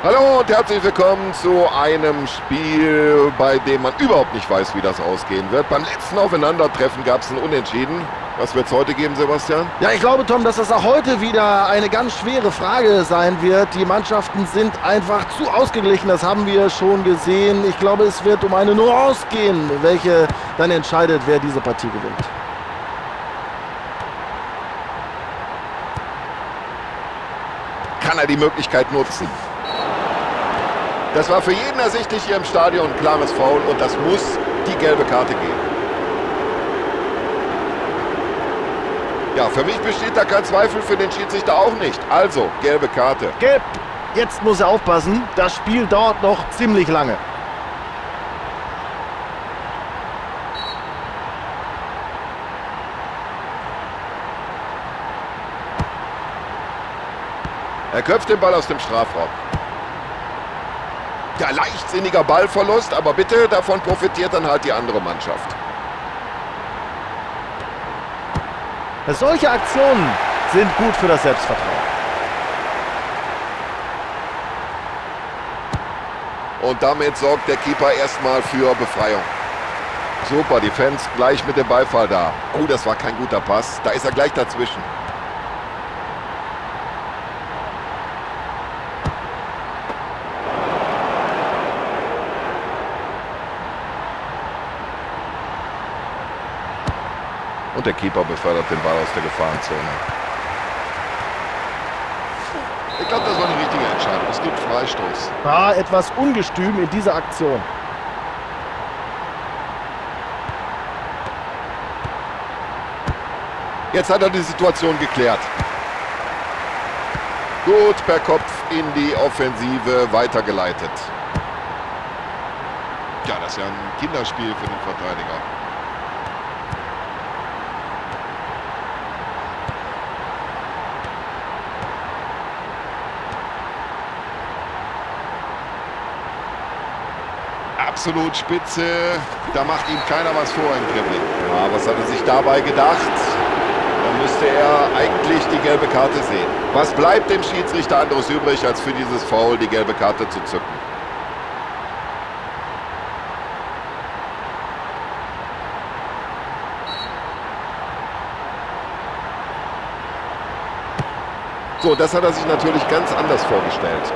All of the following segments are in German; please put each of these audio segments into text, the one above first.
Hallo und herzlich willkommen zu einem Spiel, bei dem man überhaupt nicht weiß, wie das ausgehen wird. Beim letzten Aufeinandertreffen gab es ein Unentschieden. Was wird es heute geben, Sebastian? Ja, ich glaube, Tom, dass das auch heute wieder eine ganz schwere Frage sein wird. Die Mannschaften sind einfach zu ausgeglichen, das haben wir schon gesehen. Ich glaube, es wird um eine Nuance gehen, welche dann entscheidet, wer diese Partie gewinnt. Kann er die Möglichkeit nutzen? Das war für jeden ersichtlich hier im Stadion ein klares Foul und das muss die gelbe Karte geben. Ja, für mich besteht da kein Zweifel, für den Schiedsrichter auch nicht. Also, gelbe Karte. Gelb, jetzt muss er aufpassen, das Spiel dauert noch ziemlich lange. Er köpft den Ball aus dem Strafraum. Ja, leichtsinniger Ballverlust, aber bitte, davon profitiert dann halt die andere Mannschaft. Solche Aktionen sind gut für das Selbstvertrauen. Und damit sorgt der Keeper erstmal für Befreiung. Super, die Fans gleich mit dem Beifall da. Oh, das war kein guter Pass. Da ist er gleich dazwischen. Und der Keeper befördert den Ball aus der Gefahrenzone. Ich glaube, das war eine richtige Entscheidung. Es gibt Freistoß. War etwas ungestüm in dieser Aktion. Jetzt hat er die Situation geklärt. Gut per Kopf in die Offensive weitergeleitet. Ja, das ist ja ein Kinderspiel für den Verteidiger. Absolut spitze. Da macht ihm keiner was vor im Dribbling. Ja, was hat er sich dabei gedacht? Dann müsste er eigentlich die gelbe Karte sehen. Was bleibt dem Schiedsrichter anderes übrig, als für dieses Foul die gelbe Karte zu zücken? So, das hat er sich natürlich ganz anders vorgestellt.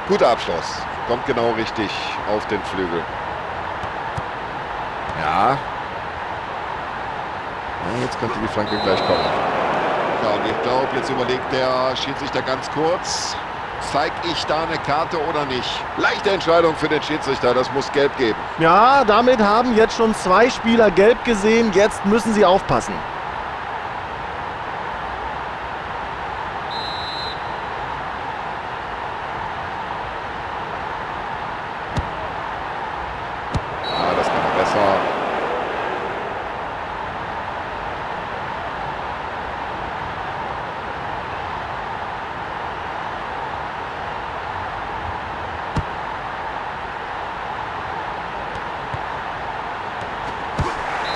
Guter Abschluss. Kommt genau richtig auf den Flügel. Ja. Jetzt könnte die Flanke gleich kommen. Ja, und ich glaube, jetzt überlegt der Schiedsrichter ganz kurz. Zeige ich da eine Karte oder nicht? Leichte Entscheidung für den Schiedsrichter, das muss gelb geben. Ja, damit haben jetzt schon 2 Spieler gelb gesehen. Jetzt müssen sie aufpassen. Das kann er besser.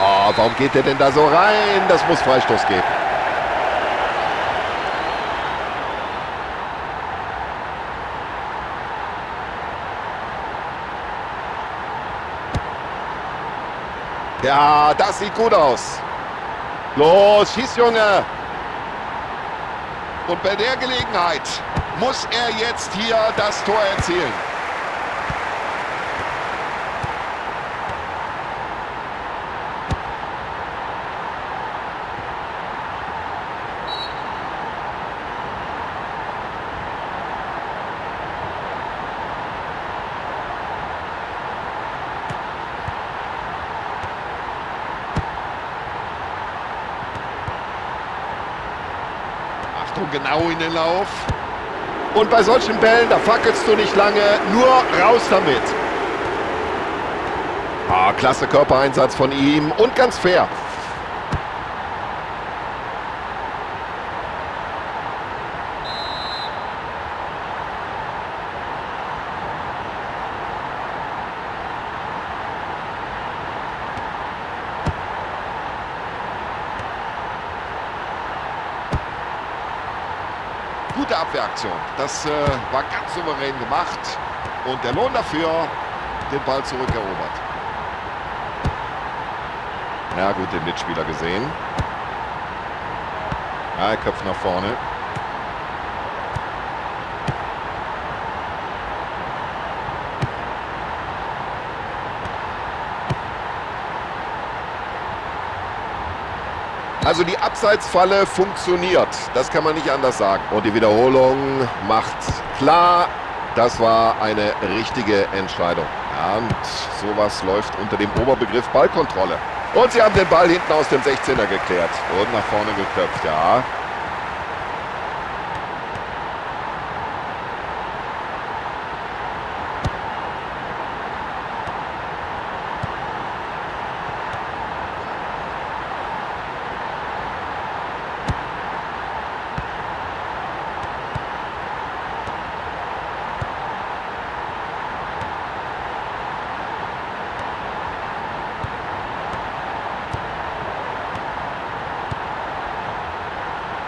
Oh, warum geht der denn da so rein? Das muss Freistoß geben. Ja, das sieht gut aus. Los, schieß, Junge. Und bei der Gelegenheit muss er jetzt hier das Tor erzielen. Genau in den Lauf. Und bei solchen Bällen, da fackelst du nicht lange, nur raus damit. Ah, klasse Körpereinsatz von ihm und ganz fair. gute Abwehraktion. Das war ganz souverän gemacht. Und der Lohn dafür, den Ball zurückerobert. Ja gut, den Mitspieler gesehen. Ja, er köpft nach vorne. Also die Abseitsfalle funktioniert, das kann man nicht anders sagen. Und die Wiederholung macht klar, das war eine richtige Entscheidung. Ja, und sowas läuft unter dem Oberbegriff Ballkontrolle. Und sie haben den Ball hinten aus dem 16er geklärt und nach vorne geköpft, ja.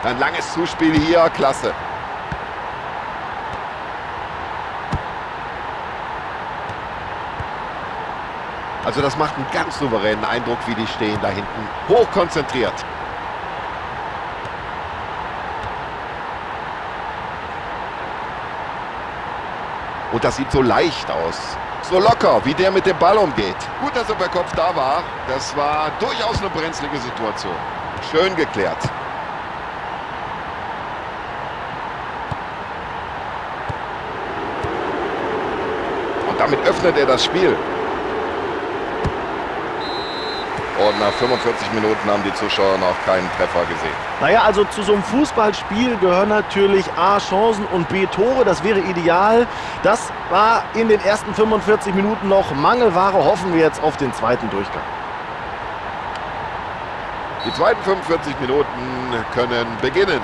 Ein langes Zuspiel hier, klasse. Also das macht einen ganz souveränen Eindruck, wie die stehen da hinten. Hochkonzentriert. Und das sieht so leicht aus. So locker, wie der mit dem Ball umgeht. Gut, dass er per Kopf da war. Das war durchaus eine brenzlige Situation. Schön geklärt. Damit öffnet er das Spiel. Und nach 45 Minuten haben die Zuschauer noch keinen Treffer gesehen. Naja, also zu so einem Fußballspiel gehören natürlich A, Chancen und B, Tore. Das wäre ideal. Das war in den ersten 45 Minuten noch Mangelware. Hoffen wir jetzt auf den zweiten Durchgang. Die zweiten 45 Minuten können beginnen.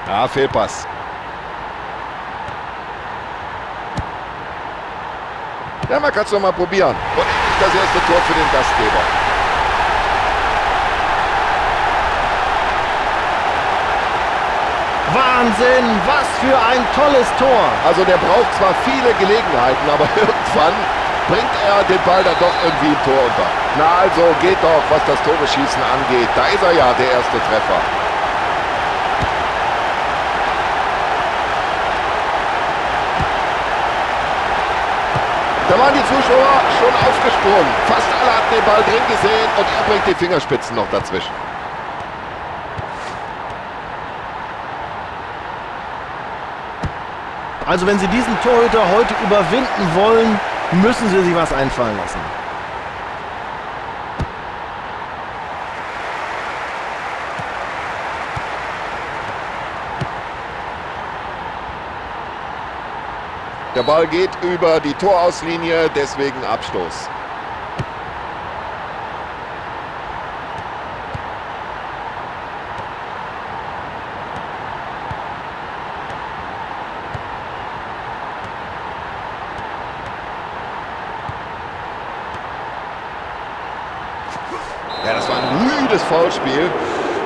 Ja, Fehlpass. Ja, man kann es doch mal probieren. Und endlich das erste Tor für den Gastgeber. Wahnsinn, was für ein tolles Tor. Also der braucht zwar viele Gelegenheiten, aber irgendwann bringt er den Ball dann doch irgendwie im Tor unter. Na also, geht doch, was das Tore-Schießen angeht. Da ist er ja, der erste Treffer. Da waren die Zuschauer schon aufgesprungen. Fast alle hatten den Ball drin gesehen und er bringt die Fingerspitzen noch dazwischen. Also wenn Sie diesen Torhüter heute überwinden wollen, müssen Sie sich was einfallen lassen. Der Ball geht über die Torauslinie, deswegen Abstoß. Ja, das war ein müdes Foulspiel.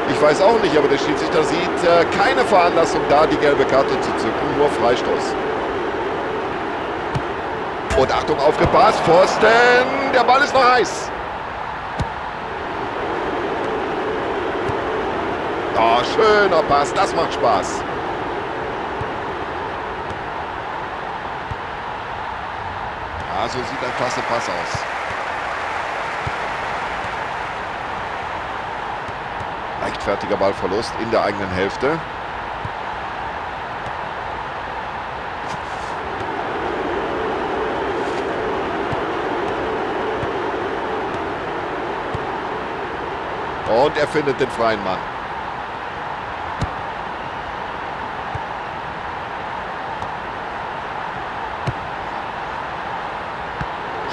Ich weiß auch nicht, aber der Schiedsrichter sieht keine Veranlassung da, die gelbe Karte zu zücken, nur Freistoß. Und Achtung, aufgepasst, Pfosten, der Ball ist noch heiß. Oh, schöner Pass, das macht Spaß. Ja, so sieht ein klasse Pass aus. Leichtfertiger Ballverlust in der eigenen Hälfte. Und er findet den freien Mann.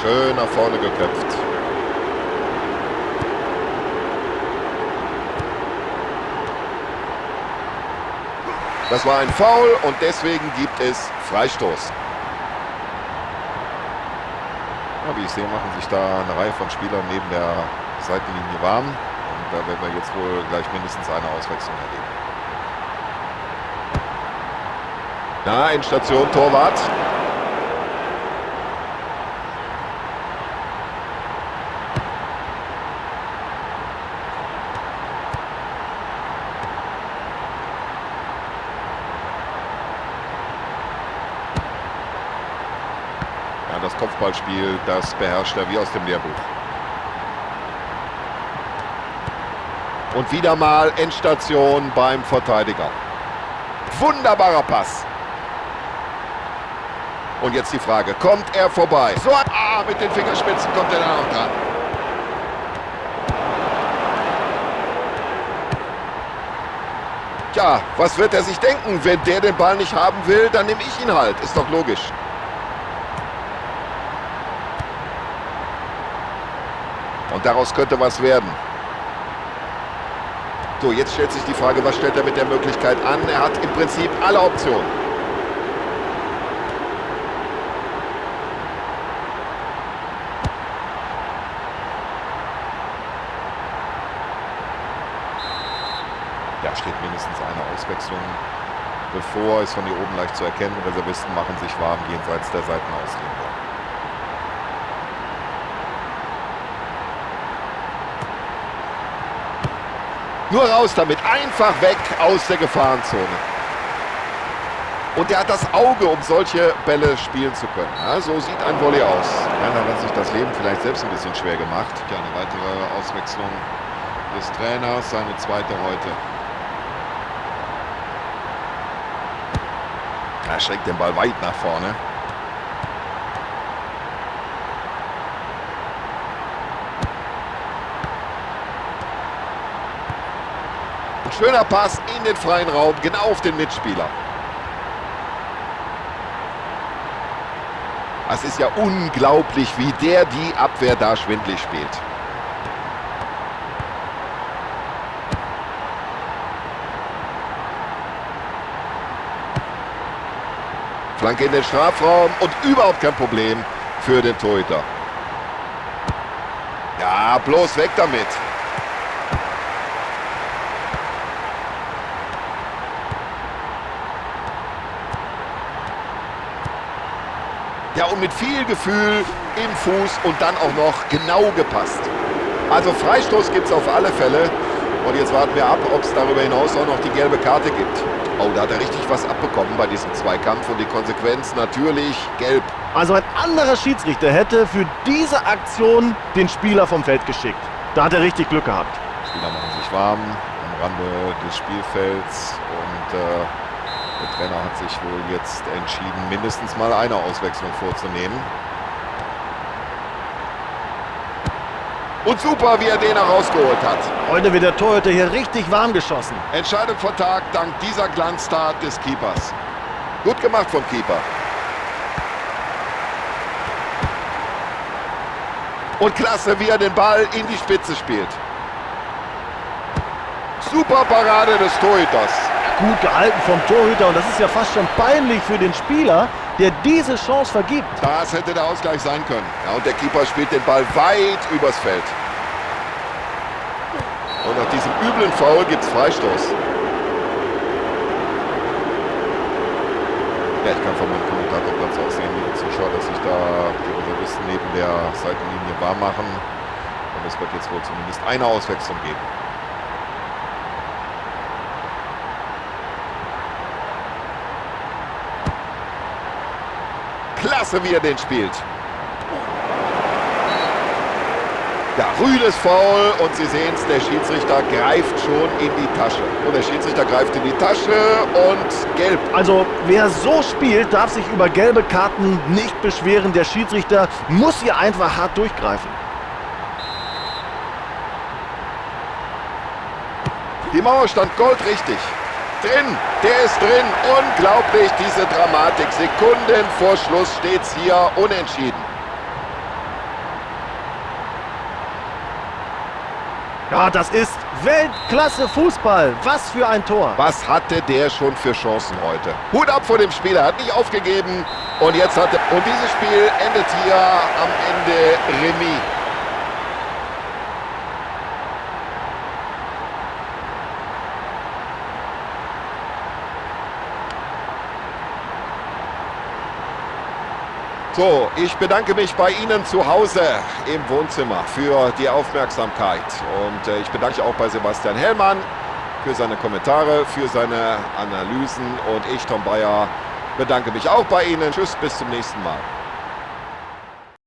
Schön nach vorne geköpft. Das war ein Foul und deswegen gibt es Freistoß. Ja, wie ich sehe, machen sich da eine Reihe von Spielern neben der Seitenlinie warm. da werden wir jetzt wohl gleich mindestens eine Auswechslung erleben. Na, Endstation, Torwart. Ja, das Kopfballspiel, das beherrscht er wie aus dem Lehrbuch. Und wieder mal Endstation beim Verteidiger. Wunderbarer Pass. Und jetzt die Frage, kommt er vorbei? So, mit den Fingerspitzen kommt er da noch dran. Tja, was wird er sich denken? Wenn der den Ball nicht haben will, dann nehme ich ihn halt. Ist doch logisch. Und daraus könnte was werden. So, jetzt stellt sich die Frage, was stellt er mit der Möglichkeit an? Er hat im Prinzip alle Optionen. Ja, steht mindestens eine Auswechslung bevor. Ist von hier oben leicht zu erkennen. Reservisten machen sich warm jenseits der Seitenauslinie. Nur raus damit, einfach weg aus der Gefahrenzone. Und er hat das Auge, um solche Bälle spielen zu können. Ja, so sieht ein Volley aus. Ja, dann hat sich das Leben vielleicht selbst ein bisschen schwer gemacht. Ja, eine weitere Auswechslung des Trainers, seine zweite heute. Er schlägt den Ball weit nach vorne. Schöner Pass in den freien Raum, genau auf den Mitspieler. Es ist ja unglaublich, wie der die Abwehr da schwindlig spielt. Flanke in den Strafraum und überhaupt kein Problem für den Torhüter. Ja, bloß weg damit. Ja, und mit viel Gefühl im Fuß und dann auch noch genau gepasst. Also Freistoß gibt es auf alle Fälle. Und jetzt warten wir ab, ob es darüber hinaus auch noch die gelbe Karte gibt. Oh, da hat er richtig was abbekommen bei diesem Zweikampf. Und die Konsequenz natürlich gelb. Also ein anderer Schiedsrichter hätte für diese Aktion den Spieler vom Feld geschickt. Da hat er richtig Glück gehabt. Die Spieler machen sich warm am Rande des Spielfelds. Und der Trainer hat sich wohl jetzt entschieden, mindestens mal eine Auswechslung vorzunehmen. Und super, wie er den herausgeholt hat. Heute wird der Torhüter hier richtig warm geschossen. Entscheidung von Tag dank dieser Glanztat des Keepers. Gut gemacht vom Keeper. Und klasse, wie er den Ball in die Spitze spielt. Super Parade des Torhüters. Gut gehalten vom Torhüter und das ist ja fast schon peinlich für den Spieler, der diese Chance vergibt. Das hätte der Ausgleich sein können. Ja, und der Keeper spielt den Ball weit übers Feld. Und nach diesem üblen Foul gibt es Freistoß. Ja, ich kann von meinem Kommentatorplatz aus sehen, liebe Zuschauer, dass sich da die Reservisten neben der Seitenlinie warm machen. Und es wird jetzt wohl zumindest eine Auswechslung geben. Klasse, wie er den spielt. Ja, rüdes Foul und Sie sehen es, der Schiedsrichter greift schon in die Tasche. Und der Schiedsrichter greift in die Tasche und gelb. Also wer so spielt, darf sich über gelbe Karten nicht beschweren. Der Schiedsrichter muss hier einfach hart durchgreifen. Die Mauer stand goldrichtig. Drin, der ist drin. Unglaublich, diese Dramatik. Sekunden vor Schluss steht es hier unentschieden. Ja, das ist Weltklasse Fußball. Was für ein Tor. Was hatte der schon für Chancen heute? Hut ab vor dem Spieler, hat nicht aufgegeben. Und jetzt hat er, und dieses Spiel endet hier am Ende Remis. So, ich bedanke mich bei Ihnen zu Hause im Wohnzimmer für die Aufmerksamkeit. Und ich bedanke mich auch bei Sebastian Hellmann für seine Kommentare, für seine Analysen. Und ich, Tom Bayer, bedanke mich auch bei Ihnen. Tschüss, bis zum nächsten Mal.